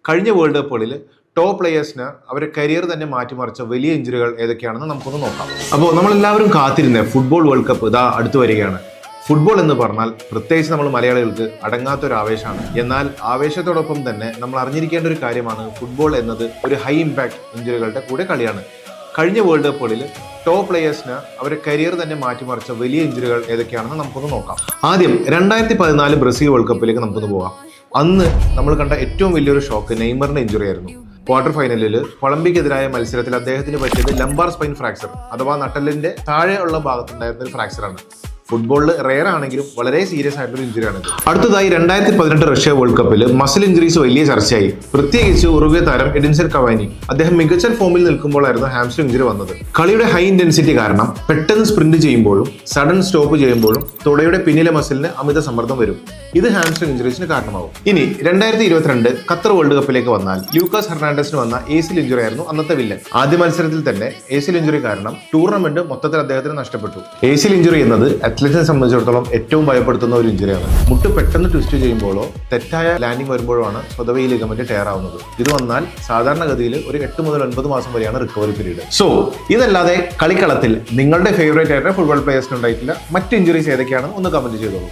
കഴിഞ്ഞ world കപ്പുകളിൽ top പ്ലേയേഴ്സിന് അവരുടെ career തന്നെ മാറ്റിമറിച്ച വലിയ ഇഞ്ചുറികൾ ഏതൊക്കെയാണെന്ന് നമുക്കൊന്ന് നോക്കാം. അപ്പോൾ നമ്മളെല്ലാവരും കാത്തിരുന്ന ഫുട്ബോൾ വേൾഡ് കപ്പ് ഇതാ അടുത്ത് വരികയാണ്. ഫുട്ബോൾ എന്ന് പറഞ്ഞാൽ പ്രത്യേകിച്ച് നമ്മൾ മലയാളികൾക്ക് അടങ്ങാത്തൊരു ആവേശമാണ്. എന്നാൽ ആവേശത്തോടൊപ്പം തന്നെ നമ്മൾ അറിഞ്ഞിരിക്കേണ്ട ഒരു കാര്യമാണ്, ഫുട്ബോൾ എന്നത് ഒരു ഹൈ ഇമ്പാക്ട് ഇഞ്ചുറികളുടെ കൂടെ കളിയാണ്. കഴിഞ്ഞ വേൾഡ് കപ്പുകളിൽ ടോപ്പ് പ്ലേയേഴ്സിന് അവരുടെ കരിയർ തന്നെ മാറ്റിമറിച്ച വലിയ ഇഞ്ചുറികൾ ഏതൊക്കെയാണെന്ന് നമുക്കൊന്ന് നോക്കാം. ആദ്യം 2014 ബ്രസീൽ വേൾഡ് കപ്പിലേക്ക് നമുക്കൊന്ന് പോകാം. അന്ന് നമ്മൾ കണ്ട ഏറ്റവും വലിയൊരു ഷോക്ക് നെയ്മറിന്റെ ഇഞ്ചുറി ആയിരുന്നു. ക്വാർട്ടർ ഫൈനലിൽ കൊളംബിയക്കെതിരായ മത്സരത്തിൽ അദ്ദേഹത്തിന് പറ്റിയത് ലംബാർ സ്പൈൻ ഫ്രാക്ചർ അഥവാ നട്ടലിന്റെ താഴെയുള്ള ഭാഗത്തുണ്ടായിരുന്ന ഒരു ഫ്രാക്ചറാണ്. ഫുട്ബോളിൽ റെയർ ആണെങ്കിലും വളരെ സീരിയസ് ആയിട്ടൊരു ഇഞ്ചുറിയാണ്. അടുത്തതായി 2018 റഷ്യ വേൾഡ് കപ്പിൽ മസിൽ ഇഞ്ചുറീസ് വലിയ ചർച്ചയായി. പ്രത്യേകിച്ച് ഉറുഗ്വേ താരം എഡിൻസൺ കവാനി അദ്ദേഹം മികച്ച ഫോമിൽ നിൽക്കുമ്പോഴായിരുന്നു ഹാംസ്ട്രിംഗ് ഇഞ്ചുറി വന്നത്. കളിയുടെ ഹൈ ഇന്റൻസിറ്റി കാരണം പെട്ടെന്ന് സ്പ്രിന്റ് ചെയ്യുമ്പോഴും സഡൻ സ്റ്റോപ്പ് ചെയ്യുമ്പോഴും തുടയുടെ പിന്നിലെ മസിലിന് അമിത സമ്മർദ്ദം വരും. ഇത് ഹാംസ്ട്രിംഗ് ഇഞ്ചുറീസിന് കാരണമാകും. ഇനി 2022 ഖത്തർ വേൾഡ് കപ്പിലേക്ക് വന്നാൽ ലൂക്കാസ് ഹെർണാണ്ടസിന് വന്ന ACL ഇഞ്ചുറി ആയിരുന്നു അന്നത്തെ വില്ലൻ. ആദ്യ മത്സരത്തിൽ തന്നെ ACL ഇഞ്ചുറി കാരണം ടൂർണമെന്റ് മൊത്തത്തിൽ അദ്ദേഹത്തിന് നഷ്ടപ്പെട്ടു. ACL ഇഞ്ചുറി എന്നത് അത്ലറ്റിനെ സംബന്ധിച്ചിടത്തോളം ഏറ്റവും ഭയപ്പെടുത്തുന്ന ഒരു ഇഞ്ചുറിയാണ്. മുട്ട് പെട്ടെന്ന് ട്വിസ്റ്റ് ചെയ്യുമ്പോഴോ തെറ്റായ ലാൻഡിംഗ് വരുമ്പോഴോ ആണ് സ്വതവേ ഈ ലിഗമെന്റ് ടയർ ആവുന്നത്. ഇത് വന്നാൽ സാധാരണഗതിയിൽ ഒരു 8 മുതൽ 9 മാസം വരെയാണ് റിക്കവറി പീരീഡ്. സോ ഇതല്ലാതെ കളിക്കളത്തിൽ നിങ്ങളുടെ ഫേവറേറ്റ് ആയിട്ട് ഫുട്ബോൾ പ്ലേയേഴ്സിന് ഉണ്ടായിട്ടില്ല മറ്റ് ഇഞ്ചുറീസ് ഏതൊക്കെയാണെന്ന് ഒന്ന് കമന്റ് ചെയ്തോളൂ.